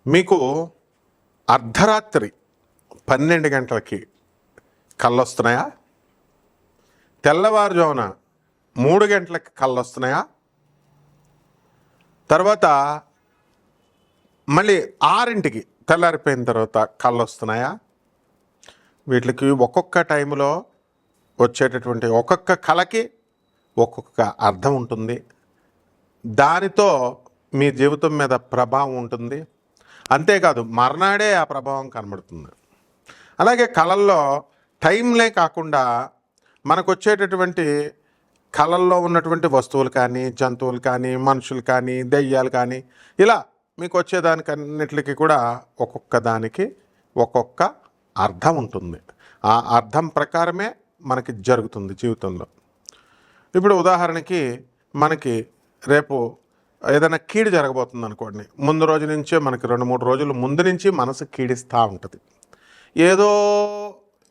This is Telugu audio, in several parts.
మీకు అర్ధరాత్రి 12 గంటలకి కళ్ళొస్తున్నాయా? తెల్లవారుజామున 3 గంటలకి కళ్ళొస్తున్నాయా? తర్వాత మళ్ళీ 6ంటికి తెల్లారిపోయిన తర్వాత కళ్ళొస్తున్నాయా? వీటికి ఒక్కొక్క టైంలో వచ్చేటటువంటి ఒక్కొక్క కళకి ఒక్కొక్క అర్థం ఉంటుంది. దానితో మీ జీవితం మీద ప్రభావం ఉంటుంది. అంతేకాదు మర్నాడే ఆ ప్రభావం కనబడుతుంది. అలాగే కళల్లో టైంలే కాకుండా మనకు వచ్చేటటువంటి కళల్లో ఉన్నటువంటి వస్తువులు కానీ, జంతువులు కానీ, మనుషులు కానీ, దెయ్యాలు కానీ, ఇలా మీకు వచ్చేదానికన్నిటికీ కూడా ఒక్కొక్క దానికి ఒక్కొక్క అర్థం ఉంటుంది. ఆ అర్థం ప్రకారమే మనకి జరుగుతుంది జీవితంలో. ఇప్పుడు ఉదాహరణకి మనకి రేపు ఏదైనా కీడు జరగబోతుంది అనుకోండి, ముందు రోజు నుంచే మనకి 2-3 రోజుల ముందు నుంచి మనసు కీడిస్తూ ఉంటుంది. ఏదో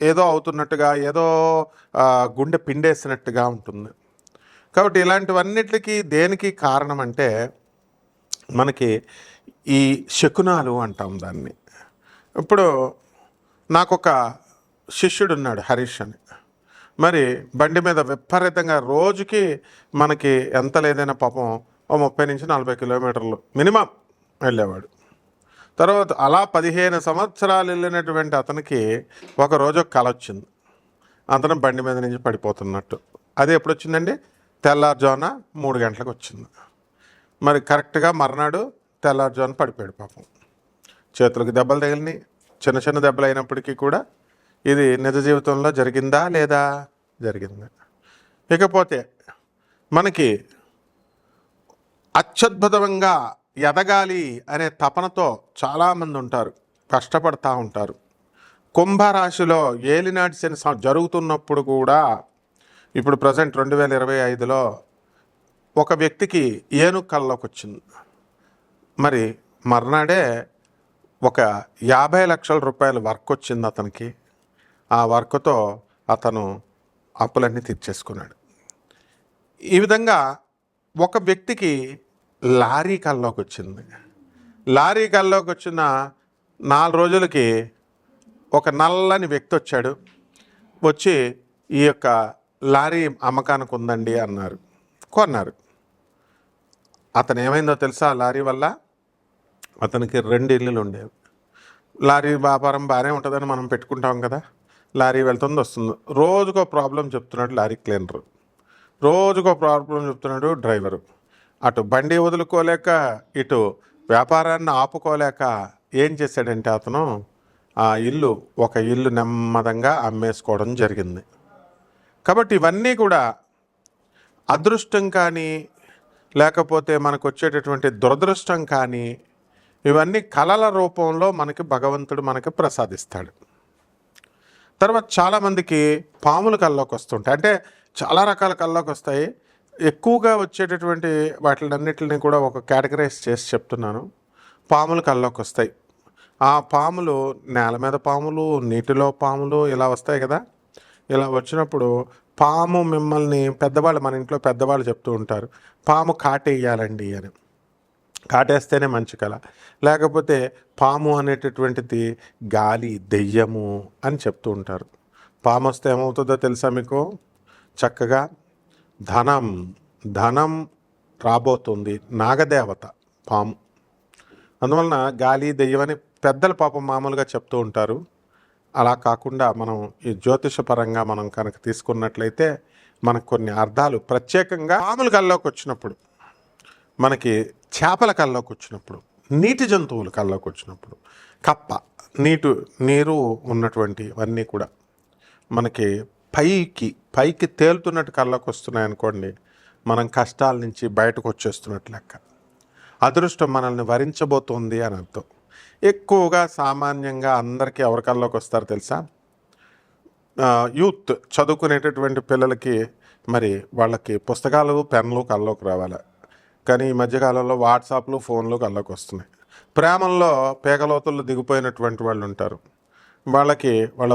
ఏదో అవుతున్నట్టుగా, ఏదో గుండె పిండేసినట్టుగా ఉంటుంది. కాబట్టి ఇలాంటివన్నిటికీ దేనికి కారణం అంటే మనకి ఈ శకునాలు అంటాం దాన్ని. ఇప్పుడు నాకొక శిష్యుడు ఉన్నాడు, హరీష్ అని. మరి బండి మీద విపరీతంగా రోజుకి మనకి ఎంత లేదైనా పాపం 30-40 కిలోమీటర్లు మినిమం వెళ్ళేవాడు. తర్వాత అలా 15 సంవత్సరాలు వెళ్ళినటువంటి అతనికి ఒకరోజు కల వచ్చింది, అతను బండి మీద నుంచి పడిపోతున్నట్టు. అది ఎప్పుడు వచ్చిందండి? తెల్లారుజామున 3 గంటలకు వచ్చింది. మరి కరెక్ట్గా మర్నాడు తెల్లారుజామున పడిపోయాడు పాపం. చేతులకు దెబ్బలు తగిలినాయి, చిన్న చిన్న దెబ్బలు అయినప్పటికీ కూడా ఇది నిజ జీవితంలో జరిగిందా లేదా? జరిగింది. ఇకపోతే మనకి అత్యద్భుతంగా ఎదగాలి అనే తపనతో చాలామంది ఉంటారు, కష్టపడతా ఉంటారు. కుంభరాశిలో ఏలినాటి శని జరుగుతున్నప్పుడు కూడా, ఇప్పుడు ప్రజెంట్ 2025లో ఒక వ్యక్తికి ఏనుగు కళ్ళలోకి వచ్చింది. మరి మర్నాడే ఒక 50 లక్షల రూపాయల వర్క్ వచ్చింది అతనికి. ఆ వర్క్తో అతను అప్పులన్నీ తీర్చేసుకున్నాడు. ఈ విధంగా ఒక వ్యక్తికి లారీ కళ్ళలోకి వచ్చింది. లారీ కళ్ళలోకి వచ్చిన 4 రోజులకి ఒక నల్లని వ్యక్తి వచ్చాడు. వచ్చి ఈ యొక్క లారీ అమ్మకానికి ఉందండి అన్నారు. కొన్నారు. అతను ఏమైందో తెలుసా? లారీ వల్ల అతనికి 2 ఇల్లులు ఉండేవి. లారీ వ్యాపారం బాగానే ఉంటుందని మనం పెట్టుకుంటాం కదా. లారీ వెళ్తుంది వస్తుంది, రోజుకో ప్రాబ్లం చెప్తున్నాడు లారీ క్లీనరు, రోజుకో ప్రాబ్లం చెప్తున్నాడు డ్రైవరు. అటు బండి వదులుకోలేక, ఇటు వ్యాపారాన్ని ఆపుకోలేక ఏం చేశాడంటే అతను ఒక ఇల్లు నెమ్మదంగా అమ్మేసుకోవడం జరిగింది. కాబట్టి ఇవన్నీ కూడా అదృష్టం కానీ, లేకపోతే మనకు వచ్చేటటువంటి దురదృష్టం కానీ, ఇవన్నీ కళల రూపంలో మనకి భగవంతుడు మనకి ప్రసాదిస్తాడు. తర్వాత చాలామందికి పాములు కళ్ళలోకి వస్తుంటాయి. అంటే చాలా రకాల కళ్ళలోకి వస్తాయి. ఎక్కువగా వచ్చేటటువంటి వాటిలన్నిటిని కూడా ఒక కేటగరైజ్ చేసి చెప్తున్నాను. పాములు కళ్ళలోకి వస్తాయి. ఆ పాములు నేల మీద పాములు, నీటిలో పాములు ఇలా వస్తాయి కదా. ఇలా వచ్చినప్పుడు పాము మిమ్మల్ని మన ఇంట్లో పెద్దవాళ్ళు చెప్తూ ఉంటారు, పాము కాటేయాలండి అని. కాటేస్తేనే మంచి కళ. లేకపోతే పాము అనేటటువంటిది గాలి, దెయ్యము అని చెప్తూ ఉంటారు. పాము వస్తే ఏమవుతుందో తెలుసా మీకు? చక్కగా ధనం రాబోతుంది. నాగదేవత పాము. అందువలన గాలి, దెయ్యం అని పెద్దలు పాపం మామూలుగా చెప్తూ ఉంటారు. అలా కాకుండా మనం ఈ జ్యోతిషపరంగా మనం కనుక తీసుకున్నట్లయితే మనకు కొన్ని అర్థాలు ప్రత్యేకంగా పాముల కళ్ళలోకి వచ్చినప్పుడు, మనకి చేపల కళ్ళలోకి వచ్చినప్పుడు, నీటి జంతువుల కళ్ళలోకి వచ్చినప్పుడు, కప్ప, నీరు ఉన్నటువంటివన్నీ కూడా మనకి పైకి తేలుతున్నట్టు కళ్ళలోకి వస్తున్నాయి అనుకోండి, మనం కష్టాల నుంచి బయటకు వచ్చేస్తున్నట్టు లెక్క. అదృష్టం మనల్ని వరించబోతోంది అని అర్థం. ఎక్కువగా సామాన్యంగా అందరికీ ఎవరి కళ్ళలోకి వస్తారు తెలుసా? యూత్ చదువుకునేటటువంటి పిల్లలకి మరి వాళ్ళకి పుస్తకాలు, పెన్నులు కళ్ళలోకి రావాలి. కానీ ఈ మధ్యకాలంలో వాట్సాప్లు, ఫోన్లు కళ్ళలోకి వస్తున్నాయి. ప్రేమల్లో పేకలోతుల్లో దిగిపోయినటువంటి వాళ్ళు ఉంటారు, వాళ్ళకి వాళ్ళ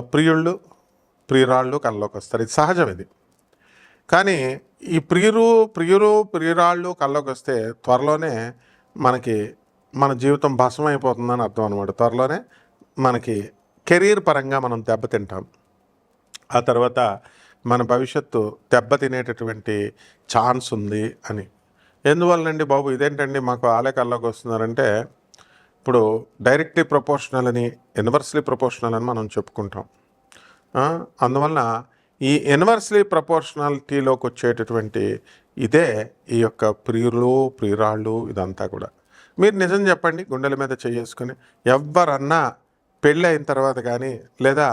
ప్రియురాళ్ళు కళ్ళలోకి వస్తారు. ఇది సహజం. ఇది కానీ ఈ ప్రియురాళ్ళు కళ్ళలోకి వస్తే త్వరలోనే మనకి మన జీవితం భస్మం అయిపోతుందని అర్థం అనమాట. త్వరలోనే మనకి కెరీర్ పరంగా మనం దెబ్బతింటాం. ఆ తర్వాత మన భవిష్యత్తు దెబ్బతినేటటువంటి ఛాన్స్ ఉంది అని. ఎందువల్లనండి బాబు ఇదేంటండి మాకు ఆలేకల్లోకి వస్తున్నారంటే, ఇప్పుడు డైరెక్ట్లీ ప్రపోర్షనల్ అని, ఇన్వర్స్లీ ప్రపోర్షనల్ అని మనం చెప్పుకుంటాం. అందువలన ఈ ఇన్వర్స్లీ ప్రపోర్షనాలిటీలోకి వచ్చేటటువంటి ఇదే ఈ యొక్క ప్రియులు ప్రియురాళ్ళు ఇదంతా కూడా. మీరు నిజం చెప్పండి, గుండెల మీద చేసుకుని ఎవరన్నా పెళ్ళి అయిన తర్వాత కానీ, లేదా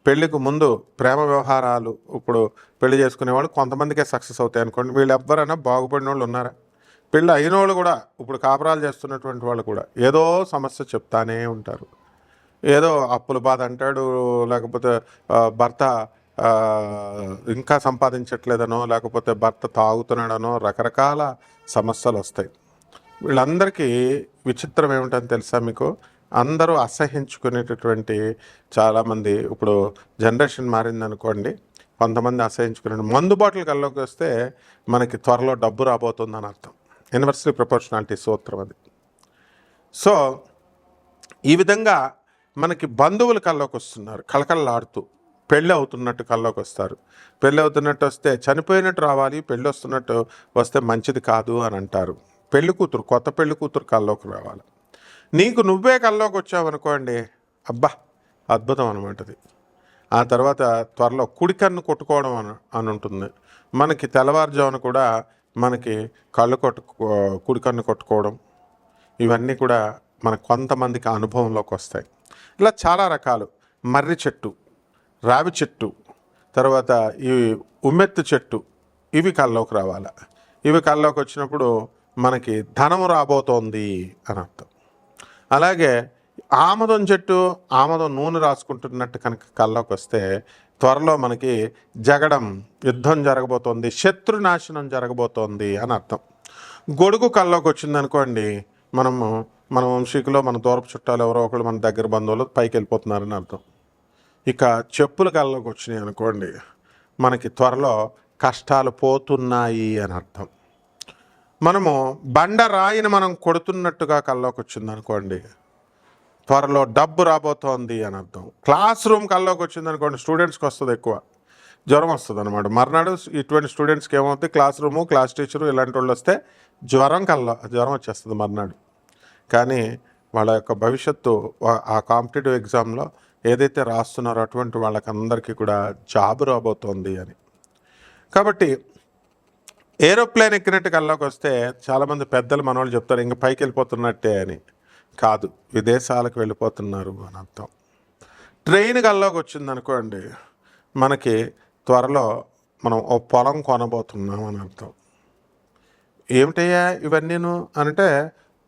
పెళ్ళికి ముందు ప్రేమ వ్యవహారాలు ఇప్పుడు పెళ్లి చేసుకునేవాళ్ళు కొంతమందికే సక్సెస్ అవుతాయి అనుకోండి, వీళ్ళు ఎవరైనా బాగుపడిన వాళ్ళు ఉన్నారా? పెళ్ళి అయిన వాళ్ళు కూడా ఇప్పుడు కాపురాలు చేస్తున్నటువంటి వాళ్ళు కూడా ఏదో సమస్య చెప్తానే ఉంటారు. ఏదో అప్పుల బాధ అంటాడు, లేకపోతే భర్త ఇంకా సంపాదించట్లేదనో, లేకపోతే భర్త తాగుతున్నాడనో, రకరకాల సమస్యలు వస్తాయి. వీళ్ళందరికీ విచిత్రం ఏమిటని తెలుసా మీకు? అందరూ అసహించుకునేటటువంటి చాలామంది, ఇప్పుడు జనరేషన్ మారిందనుకోండి, కొంతమంది అసహించుకునే మందు బాటిల్ కల్లోకి వస్తే మనకి త్వరలో డబ్బు రాబోతుందని అర్థం. ఇన్వర్స్లీ ప్రపోర్షనాలిటీ సూత్రం అది. సో ఈ విధంగా మనకి బంధువులు కల్లోకి వస్తున్నారు, కళకళలాడుతూ పెళ్ళి అవుతున్నట్టు కల్లోకి వస్తారు. పెళ్ళి అవుతున్నట్టు వస్తే చనిపోయినట్టు రావాలి, పెళ్ళి వస్తున్నట్టు వస్తే మంచిది కాదు అని అంటారు. పెళ్లి కూతురు, కొత్త పెళ్లి కూతురు కల్లోకి రావాలి. నీకు నువ్వే కల్లోకి వచ్చావనుకోండి, అబ్బా అద్భుతం అనమాట అది. ఆ తర్వాత త్వరలో కుడికన్ను కొట్టుకోవడం అని ఉంటుంది మనకి. తెల్లవారుజామున కూడా మనకి కుడికన్ను కొట్టుకోవడం, ఇవన్నీ కూడా మనకు కొంతమందికి అనుభవంలోకి వస్తాయి. ఇలా చాలా రకాలు. మర్రి చెట్టు, రావి చెట్టు, తర్వాత ఈ ఉమ్మెత్తు చెట్టు, ఇవి కల్లోకి రావాలి. ఇవి కల్లోకి వచ్చినప్పుడు మనకి ధనము రాబోతోంది అని అర్థం. అలాగే ఆమదం చెట్టు, ఆమదం నూనె రాసుకుంటున్నట్టు కనుక కల్లోకి వస్తే త్వరలో మనకి జగడం, యుద్ధం జరగబోతోంది, శత్రునాశనం జరగబోతోంది అని అర్థం. గొడుగు కల్లోకి వచ్చిందనుకోండి, మన వంశీకులో మన దూరపు చుట్టాలు ఎవరో ఒకళ్ళు, మన దగ్గర బంధువులు పైకి వెళ్ళిపోతున్నారని అర్థం. ఇక చెప్పుల కల్లోకి వచ్చినాయి అనుకోండి, మనకి త్వరలో కష్టాలు పోతున్నాయి అని అర్థం. మనము బండరాయిని మనం కొడుతున్నట్టుగా కల్లోకి వచ్చింది అనుకోండి, త్వరలో డబ్బు రాబోతోంది అని అర్థం. క్లాస్ రూమ్ కల్లోకి వచ్చింది అనుకోండి, స్టూడెంట్స్కి వస్తుంది, ఎక్కువ జ్వరం వస్తుంది అనమాట. మర్నాడు ఇటువంటి స్టూడెంట్స్కి ఏమవుతుంది, క్లాస్ రూము, క్లాస్ టీచరు ఇలాంటి వాళ్ళు వస్తే జ్వరం వచ్చేస్తుంది మర్నాడు. కానీ వాళ్ళ యొక్క భవిష్యత్తు ఆ కాంపిటేటివ్ ఎగ్జామ్లో ఏదైతే రాస్తున్నారో అటువంటి వాళ్ళకందరికీ కూడా జాబ్ రాబోతోంది అని. కాబట్టి ఏరోప్లేన్ ఎక్కినట్టు కల్లోకి వస్తే చాలామంది పెద్దలు మనవాళ్ళు చెప్తారు ఇంక పైకి వెళ్ళిపోతున్నట్టే అని. కాదు, విదేశాలకు వెళ్ళిపోతున్నారు అని అర్థం. ట్రైన్ కల్లోకి వచ్చిందనుకోండి, మనకి త్వరలో మనం ఓ పొలం కొనబోతున్నాం అని అర్థం. ఏమిటయ్యా ఇవన్నీను అంటే,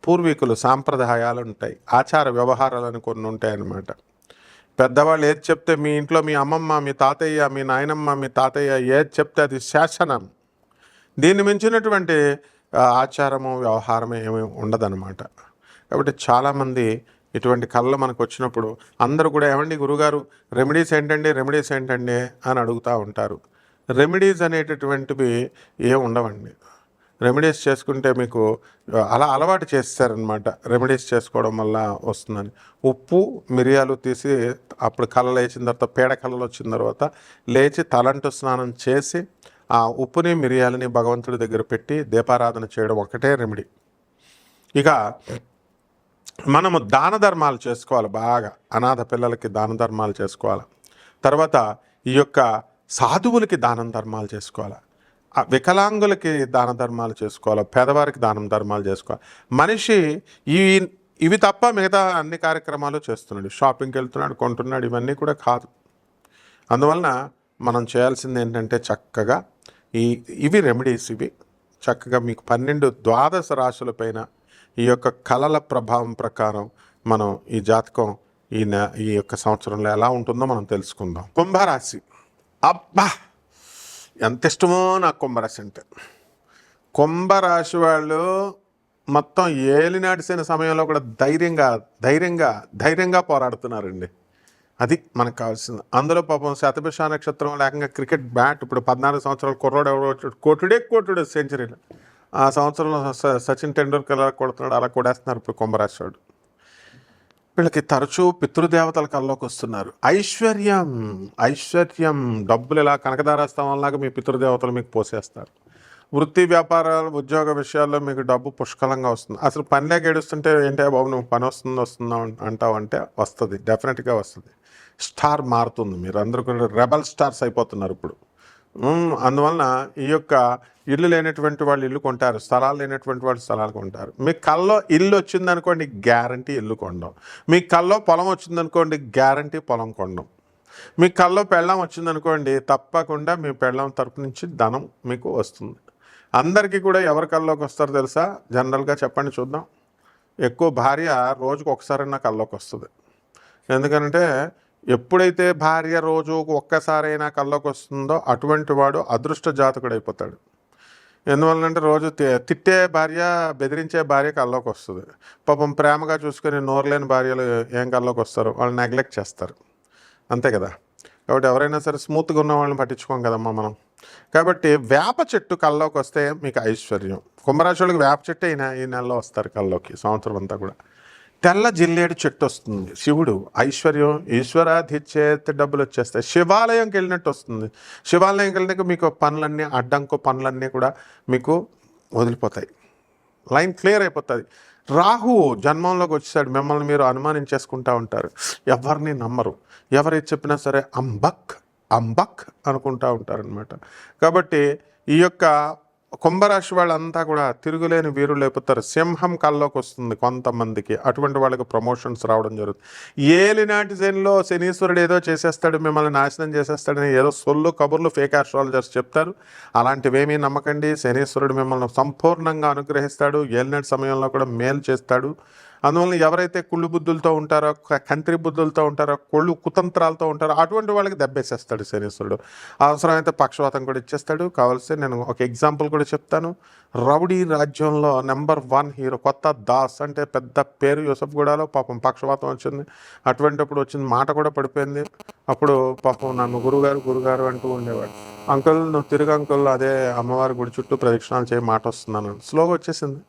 పూర్వీకులు సాంప్రదాయాలు ఉంటాయి, ఆచార వ్యవహారాలు అని కొన్ని ఉంటాయి అన్నమాట. పెద్దవాళ్ళు ఏది చెప్తే, మీ ఇంట్లో మీ అమ్మమ్మ, మీ తాతయ్య, మీ నాయనమ్మ, మీ తాతయ్య ఏది చెప్తే అది శాసనం. దీన్ని మించినటువంటి ఆచారము వ్యవహారమే ఏమీ ఉండదన్నమాట. కాబట్టి చాలామంది ఇటువంటి కళలు మనకు వచ్చినప్పుడు అందరూ కూడా ఏమండి గురుగారు రెమెడీస్ ఏంటండి అని అడుగుతూ ఉంటారు. రెమెడీస్ అనేటటువంటివి ఏం ఉండవండి. రెమెడీస్ చేసుకుంటే మీకు అలా అలవాటు చేస్తారనమాట. రెమెడీస్ చేసుకోవడం వల్ల వస్తుందని. ఉప్పు మిరియాలు తీసి అప్పుడు కళ లేచిన తర్వాత, పేడ కళలు వచ్చిన తర్వాత లేచి తలంటు స్నానం చేసి ఆ ఉప్పుని మిరియాలని భగవంతుడి దగ్గర పెట్టి దీపారాధన చేయడం ఒకటే రెమెడీ. ఇక మనము దాన ధర్మాలు చేసుకోవాలి, బాగా అనాథ పిల్లలకి దాన ధర్మాలు చేసుకోవాలి. తర్వాత ఈ యొక్క సాధువులకి దానం ధర్మాలు చేసుకోవాలి, వికలాంగులకి దాన ధర్మాలు చేసుకోవాలి, పేదవారికి దానం ధర్మాలు చేసుకోవాలి. మనిషి ఇవి తప్ప మిగతా అన్ని కార్యక్రమాలు చేస్తున్నాడు. షాపింగ్కి వెళ్తున్నాడు, కొంటున్నాడు, ఇవన్నీ కూడా కాదు. అందువలన మనం చేయాల్సింది ఏంటంటే చక్కగా ఇవి రెమెడీస్, ఇవి చక్కగా మీకు 12 రాశులపైన ఈ యొక్క కళల ప్రభావం ప్రకారం మనం ఈ జాతకం ఈ యొక్క సంవత్సరంలో ఎలా ఉంటుందో మనం తెలుసుకుందాం. కుంభరాశి, అబ్బా ఎంత ఇష్టమో నాకు కుంభరాశి అంటే. కుంభరాశి వాళ్ళు మొత్తం ఏలినాటిసిన సమయంలో కూడా ధైర్యంగా పోరాడుతున్నారండి. అది మనకు కావాల్సింది. అందులో పాపం శతభిష నక్షత్రం లేకంగా క్రికెట్ బ్యాట్, ఇప్పుడు 14 సంవత్సరాల కుర్రోడు ఎవరో వచ్చాడు, కోటుడే సెంచరీలు. ఆ సంవత్సరంలో సచిన్ టెండూల్కర్ అలా కొడుతున్నాడు, అలా కొడేస్తున్నారు ఇప్పుడు కుంభరాశి వాడు. వీళ్ళకి తరచూ పితృదేవతల కల్లోకి వస్తున్నారు. ఐశ్వర్యం, ఐశ్వర్యం, డబ్బులు ఇలా కనకదారాస్తవంలాగా మీ పితృదేవతలు మీకు పోసేస్తారు. వృత్తి వ్యాపారాలు ఉద్యోగ విషయాల్లో మీకు డబ్బు పుష్కలంగా వస్తుంది. అసలు పనిలేక ఏడుస్తుంటే ఏంటే బాబు నువ్వు పని వస్తుందా అంటావు అంటే వస్తుంది, డెఫినెట్గా వస్తుంది. స్టార్ మారుతుంది, మీరు అందరూ కూడా రెబల్ స్టార్స్ అయిపోతున్నారు ఇప్పుడు. అందువలన ఈ యొక్క ఇల్లు లేనటువంటి వాళ్ళు ఇల్లు కొంటారు, స్థలాలు లేనటువంటి వాళ్ళు స్థలాలు కొంటారు. మీ కల్లో ఇల్లు వచ్చిందనుకోండి గ్యారంటీ ఇల్లు కొండం. మీ కల్లో పొలం వచ్చిందనుకోండి గ్యారంటీ పొలం కొండం. మీ కల్లో పెళ్ళం వచ్చిందనుకోండి తప్పకుండా మీ పెళ్ళం తరపు నుంచి ధనం మీకు వస్తుంది. అందరికీ కూడా ఎవరి కల్లోకి వస్తారో తెలుసా? జనరల్గా చెప్పండి చూద్దాం. ఎక్కువ భార్య రోజుకు ఒకసారైనా కల్లోకి వస్తుంది. ఎందుకంటే ఎప్పుడైతే భార్య రోజుకు ఒక్కసారైనా కల్లోకి వస్తుందో అటువంటి వాడు అదృష్ట జాతకుడు అయిపోతాడు. ఎందువల్లంటే రోజు తిట్టే భార్య, బెదిరించే భార్య కల్లోకి వస్తుంది. పాపం ప్రేమగా చూసుకొని నోరులేని భార్యలు ఏం కల్లోకి వస్తారు? వాళ్ళు నెగ్లెక్ట్ చేస్తారు, అంతే కదా. కాబట్టి ఎవరైనా సరే స్మూత్గా ఉన్న వాళ్ళని పట్టించుకోం కదమ్మా మనం. కాబట్టి వేప చెట్టు కల్లోకి వస్తే మీకు ఐశ్వర్యం. కుంభరాశి వాళ్ళకి వేప చెట్టు ఈ నెలలో వస్తారు కల్లోకి, సంవత్సరం అంతా కూడా. తెల్ల జిల్లేడు చెట్టు వస్తుంది. శివుడు ఐశ్వర్యం, ఈశ్వరాధిచేత డబ్బులు వచ్చేస్తాయి. శివాలయంకి వెళ్ళినట్టు వస్తుంది. శివాలయంకి వెళ్ళినాక మీకు పనులన్నీ, అడ్డంకు పనులన్నీ కూడా మీకు వదిలిపోతాయి, లైన్ క్లియర్ అయిపోతుంది. రాహు జన్మంలోకి వచ్చేసాడు, మిమ్మల్ని మీరు అనుమానించేసుకుంటూ ఉంటారు, ఎవరిని నమ్మరు, ఎవరైతే చెప్పినా సరే అంబక్ అంబక్ అనుకుంటూ ఉంటారనమాట. కాబట్టి ఈ యొక్క కుంభరాశి వాళ్ళంతా కూడా తిరుగులేని వీరులు అయిపోతారు. సింహం కల్లోకి వస్తుంది కొంతమందికి, అటువంటి వాళ్ళకి ప్రమోషన్స్ రావడం జరుగుతుంది. ఏలినాటి శనిలో శనీశ్వరుడు ఏదో చేసేస్తాడు, మిమ్మల్ని నాశనం చేసేస్తాడని ఏదో సొల్లు కబుర్లు ఫేక్ ఆస్ట్రాలజర్స్ చెప్తారు. అలాంటివేమీ నమ్మకండి. శనీశ్వరుడు మిమ్మల్ని సంపూర్ణంగా అనుగ్రహిస్తాడు, ఏలినాటి సమయంలో కూడా మేలు చేస్తాడు. అందువల్ల ఎవరైతే కుళ్ళు బుద్ధులతో ఉంటారో, కంత్రి బుద్ధులతో ఉంటారో, కొళ్ళు కుతంత్రాలతో ఉంటారో అటువంటి వాళ్ళకి దెబ్బేసేస్తాడు శనీశ్వరుడు. అవసరమైతే పక్షవాతం కూడా ఇచ్చేస్తాడు. కావాల్సి నేను ఒక ఎగ్జాంపుల్ కూడా చెప్తాను. రౌడీ రాజ్యంలో నెంబర్ 1 హీరో కొత్త దాస్ అంటే పెద్ద పేరు, యూసఫ్గూడలో పాపం పక్షవాతం వచ్చింది. అటువంటిప్పుడు వచ్చింది, మాట కూడా పడిపోయింది. అప్పుడు పాపం నన్ను గురుగారు అంటూ ఉండేవాడు. అంకుల్ నువ్వు తిరుగు అంకుల్, అదే అమ్మవారి గుడి చుట్టూ ప్రదక్షిణాలు చేయ మాట వస్తున్నాను. స్లోగా వచ్చేసింది.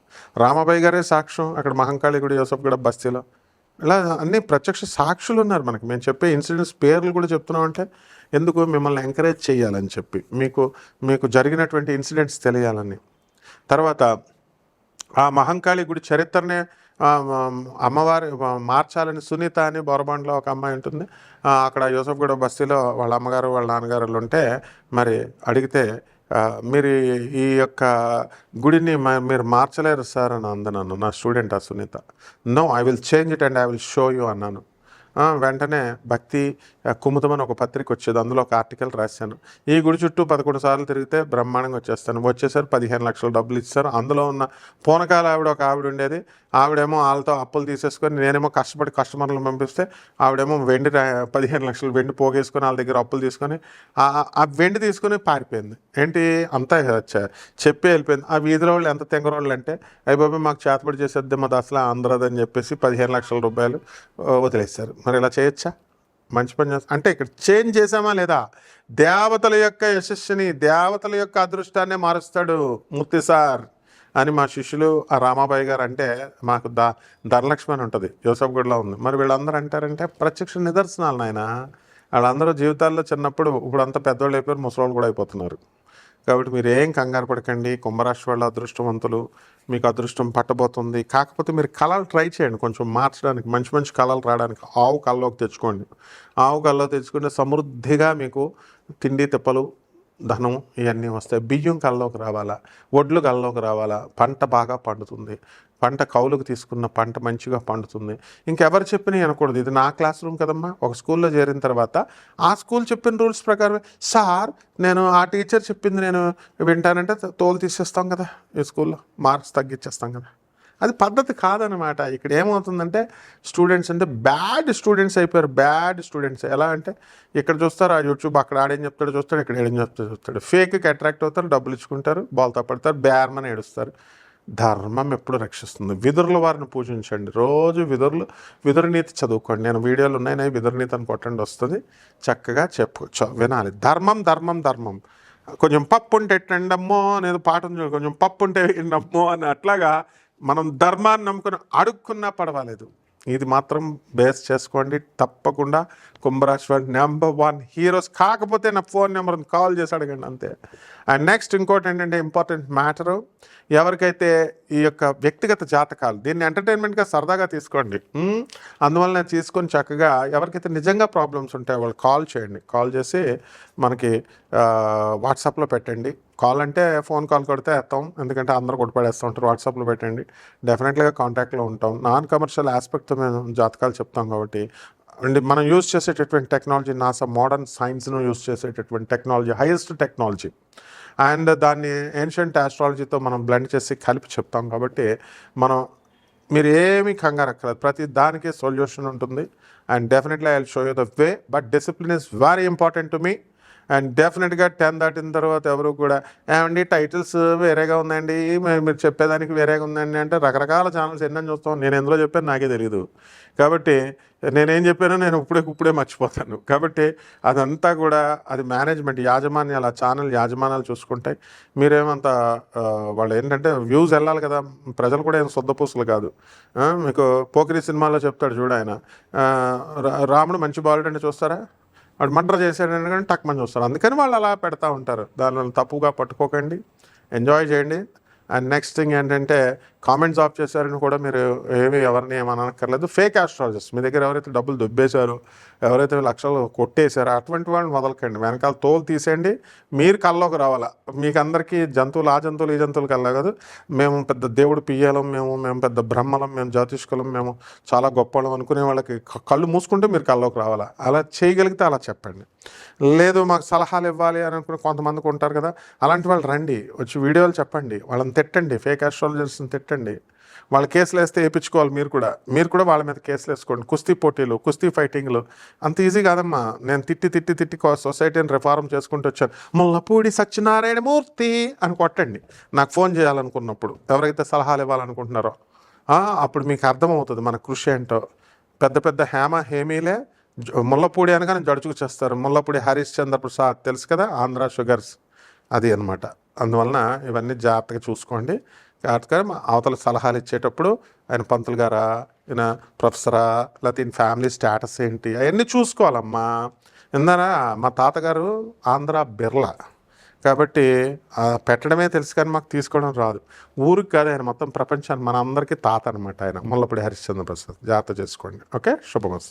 రామాబాయి గారే సాక్ష్యం, అక్కడ మహంకాళి గుడి యూసఫ్గూడ బస్తీలో. ఇలా అన్ని ప్రత్యక్ష సాక్షులు ఉన్నారు మనకి. మేము చెప్పే ఇన్సిడెంట్స్ పేర్లు కూడా చెప్తున్నామంటే ఎందుకు, మిమ్మల్ని ఎంకరేజ్ చేయాలని చెప్పి, మీకు జరిగినటువంటి ఇన్సిడెంట్స్ తెలియాలని. తర్వాత ఆ మహంకాళి గుడి చరిత్రనే అమ్మవారి మార్చాలని సునీత అని బొరబండ్లో ఒక అమ్మాయి ఉంటుంది. అక్కడ యూసఫ్గూడ బస్తీలో వాళ్ళ అమ్మగారు వాళ్ళ నాన్నగారు ఉంటే మరి అడిగితే మీరు ఈ యొక్క గుడిని మీరు మార్చలేరు సార్ అని అందన్నాను. నా స్టూడెంట్ ఆ Sunita. No, I will change it and I will show you అన్నాను. వెంటనే భక్తి కుముదమని ఒక పత్రిక వచ్చేది, అందులో ఒక ఆర్టికల్ రాశాను. ఈ గుడి చుట్టూ 11 సార్లు తిరిగితే బ్రహ్మాండంగా వచ్చేస్తాను. వచ్చేసారు, 15 లక్షల డబ్బులు ఇచ్చారు. అందులో ఉన్న పూనకాల ఒక ఆవిడ ఉండేది. ఆవిడేమో వాళ్ళతో అప్పులు తీసేసుకొని, నేనేమో కష్టపడి కస్టమర్లను పంపిస్తే ఆవిడేమో 15 లక్షలు వెండి పోగేసుకొని వాళ్ళ దగ్గర అప్పులు తీసుకొని ఆ వెండి తీసుకొని పారిపోయింది. ఏంటి అంతా చెప్పి వెళ్ళిపోయింది. ఆ వీధిలో వాళ్ళు ఎంత తెంగరోళ్ళు అంటే, అయిపోయి మాకు చేతబడి చేసేద్ది మా అసలు ఆంధ్రదని చెప్పేసి 15 లక్షల రూపాయలు వదిలేశారు. మరి ఇలా చేయొచ్చా? మంచి పని చేస్తా అంటే ఇక్కడ చేంజ్ చేసామా లేదా? దేవతల యొక్క యశస్సుని, దేవతల యొక్క అదృష్టాన్ని మారుస్తాడు మూర్తి సార్ అని మా శిష్యులు ఆ రామాబాయి గారు అంటే, మాకు ధనలక్ష్మి అని ఉంటుంది, యూసఫ్గూడలో ఉంది. మరి వీళ్ళందరూ అంటారంటే ప్రత్యక్ష నిదర్శనాలు నాయన. వాళ్ళందరూ జీవితాల్లో చిన్నప్పుడు ఇప్పుడు అంతా పెద్దవాళ్ళు అయిపోయారు, ముసలోళ్ళు కూడా అయిపోతున్నారు. కాబట్టి మీరు ఏం కంగారు పడకండి. కుంభరాశి వాళ్ళ అదృష్టవంతులు, మీకు అదృష్టం పట్టబోతుంది. కాకపోతే మీరు కళలు ట్రై చేయండి కొంచెం మార్చడానికి, మంచి మంచి కళలు రావడానికి. ఆవు కళ్ళలోకి తెచ్చుకోండి. ఆవు కళ్ళలోకి తెచ్చుకుంటే సమృద్ధిగా మీకు తిండి తిప్పలు, ధనం ఇవన్నీ వస్తాయి. బియ్యం కళ్ళలోకి రావాలా, వడ్లు కళ్ళలోకి రావాలా, పంట బాగా పండుతుంది. పంట కౌలుకు తీసుకున్న పంట మంచిగా పండుతుంది. ఇంకెవరు చెప్పినా అనకూడదు. ఇది నా క్లాస్ రూమ్ కదమ్మా. ఒక స్కూల్లో చేరిన తర్వాత ఆ స్కూల్ చెప్పిన రూల్స్ ప్రకారం, సార్ నేను ఆ టీచర్ చెప్పింది నేను వింటానంటే తోలు తీసేస్తాం కదా, ఈ స్కూల్లో మార్క్స్ తగ్గించేస్తాం కదా. అది పద్ధతి కాదనమాట. ఇక్కడ ఏమవుతుందంటే స్టూడెంట్స్ అంటే బ్యాడ్ స్టూడెంట్స్ అయిపోయారు. బ్యాడ్ స్టూడెంట్స్ ఎలా అంటే, ఇక్కడ చూస్తారు ఆ యూట్యూబ్, అక్కడ ఆడేం చెప్తాడు చూస్తాడు, ఇక్కడ ఏడేం చూస్తాడు. ఫేక్కి అట్రాక్ట్ అవుతారు, డబ్బులు ఇచ్చుకుంటారు, బాల్తో పడతారు, బేర్మని ఏడుస్తారు. ధర్మం ఎప్పుడు రక్షిస్తుంది. విదురుల వారిని పూజించండి. రోజు విదురునీతి చదువుకోండి. నేను వీడియోలు ఉన్నాయి, విదురునీతి అని కొట్టండి వస్తుంది. చక్కగా వినాలి. ధర్మం ధర్మం ధర్మం కొంచెం పప్పు ఉంటే ఎట్టండి అమ్మో అనేది పాట ఉంది చూడు, కొంచెం పప్పు ఉంటే వేయండి అమ్మో అని అట్లాగా మనం ధర్మాన్ని నమ్ముకుని అడుక్కున్నా పర్వాలేదు. ఇది మాత్రం బేస్ చేసుకోండి తప్పకుండా. కుంభరాశి వారి నెంబర్ 1 హీరోస్. కాకపోతే నా ఫోన్ నెంబర్ని కాల్ చేసి అడగండి అంతే. అండ్ నెక్స్ట్ ఇంకోటి ఏంటంటే ఇంపార్టెంట్ మ్యాటరు, ఎవరికైతే ఈ యొక్క వ్యక్తిగత జాతకాలు, దీన్ని ఎంటర్టైన్మెంట్గా సరదాగా తీసుకోండి. అందువల్ల తీసుకొని చక్కగా ఎవరికైతే నిజంగా ప్రాబ్లమ్స్ ఉంటాయో వాళ్ళు కాల్ చేయండి. కాల్ చేసి మనకి వాట్సాప్లో పెట్టండి. కాల్ అంటే ఫోన్ కాల్ కొడితే ఎత్తాం, ఎందుకంటే అందరూ కొట్టుపడేస్తూ ఉంటారు. వాట్సాప్లో పెట్టండి, డెఫినెట్గా కాంటాక్ట్లో ఉంటాం. నాన్ కమర్షియల్ ఆస్పెక్ట్తో మేము జాతకాలు చెప్తాం కాబట్టి. అండ్ మనం యూజ్ చేసేటటువంటి టెక్నాలజీ నాసా మోడర్న్ సైన్స్ను యూజ్ చేసేటటువంటి టెక్నాలజీ, హైయెస్ట్ టెక్నాలజీ. అండ్ దాన్ని ఏన్షియంట్ ఆస్ట్రాలజీతో మనం బ్లెండ్ చేసి కలిపి చెప్తాం కాబట్టి మీరు ఏమీ కంగారు అక్కర్లేదు, ప్రతి దానికి సొల్యూషన్ ఉంటుంది. And definitely I will show you the way, but discipline is very important to me. And డెఫినెట్గా 10 దాటిన తర్వాత ఎవరు కూడా ఏమండి టైటిల్స్ వేరేగా ఉందండి, మీరు చెప్పేదానికి వేరేగా ఉందండి అంటే రకరకాల ఛానల్స్ ఎన్నని చూస్తాం. నేను ఎందులో చెప్పాను నాకే తెలియదు. కాబట్టి నేనేం చెప్పానో నేను ఇప్పుడే మర్చిపోతాను. కాబట్టి అదంతా కూడా అది మేనేజ్మెంట్ యాజమాన్యాలు, ఆ ఛానల్ యాజమాన్యాలు చూసుకుంటాయి. మీరేమంతా వాళ్ళు ఏంటంటే వ్యూస్ వెళ్ళాలి కదా, ప్రజలు కూడా ఏం శుద్ధపూసలు కాదు. మీకు పోకిరి సినిమాలో చెప్తాడు చూడు ఆయన, రాముడు మంచి బాలుడు అంటే చూస్తారా, వాడు మర్డర్ చేసాడని కానీ టక్మని చూస్తారు. అందుకని వాళ్ళు అలా పెడతా ఉంటారు. దానివల్ల తప్పుగా పట్టుకోకండి, ఎంజాయ్ చేయండి. అండ్ నెక్స్ట్ థింగ్ ఏంటంటే కామెంట్స్ ఆఫ్ చేశారని కూడా మీరు ఎవరిని ఏమనక్కర్లేదు. ఫేక్ ఆస్ట్రాలజర్స్ మీ దగ్గర ఎవరైతే డబ్బులు దుబ్బేశారో, ఎవరైతే లక్షలు కొట్టేశారో అటువంటి వాళ్ళని వదలకండి, వెనకాల తోలు తీసేయండి. మీరు కల్లోకి రావాలా. మీకు అందరికీ జంతువులు, ఆ జంతువులు ఈ జంతువులు కల్లా కాదు, మేము పెద్ద దేవుడు పియ్యాలం, మేము పెద్ద బ్రహ్మలం, మేము జ్యోతిష్కులం, మేము చాలా గొప్పలం అనుకునే వాళ్ళకి కళ్ళు మూసుకుంటే మీరు కల్లోకి రావాలా. అలా చేయగలిగితే అలా చెప్పండి. లేదు మాకు సలహాలు ఇవ్వాలి అని అనుకుని కొంతమందికి ఉంటారు కదా, అలాంటి వాళ్ళు రండి, వచ్చి వీడియోలు చెప్పండి, వాళ్ళని తిట్టండి, ఫేక్ ఆస్ట్రాలజర్స్ని తిట్టండి. వాళ్ళ కేసులు వేస్తే వేయించుకోవాలి. మీరు కూడా వాళ్ళ మీద కేసులు వేసుకోండి. కుస్తీ పోటీలు, కుస్తీ ఫైటింగ్లు అంత ఈజీ కాదమ్మా. నేను తిట్టి సొసైటీని రిఫార్మ్ చేసుకుంటూ వచ్చాను. ముల్లపూడి సత్యనారాయణ మూర్తి అని కొట్టండి నాకు ఫోన్ చేయాలనుకున్నప్పుడు, ఎవరైతే సలహాలు ఇవ్వాలనుకుంటున్నారో. అప్పుడు మీకు అర్థమవుతుంది మన కృషి ఏంటో. పెద్ద హేమీలే ముల్లపూడి అనగానే జడుచుకు చేస్తారు. ముల్లపూడి హరీష్ చంద్ర ప్రసాద్ తెలుసు కదా, ఆంధ్ర షుగర్స్, అది అనమాట. అందువలన ఇవన్నీ జాగ్రత్తగా చూసుకోండి. జాగ్రత్తగా అవతల సలహాలు ఇచ్చేటప్పుడు ఆయన పంతులు గారా, ఈయన ప్రొఫెసరా, లేకపోతే ఈయన ఫ్యామిలీ స్టేటస్ ఏంటి, అవన్నీ చూసుకోవాలమ్మా. ఇందారా మా తాతగారు ఆంధ్ర బిర్లా, కాబట్టి పెట్టడమే తెలుసు కానీ మాకు తీసుకోవడం రాదు. ఊరికి కాదు, ఆయన మొత్తం ప్రపంచాన్ని మన అందరికీ తాత అనమాట. ఆయన ముల్లపూడి హరిశ్చంద్ర ప్రసాద్. జాగ్రత్త చేసుకోండి. ఓకే, శుభమస్తు.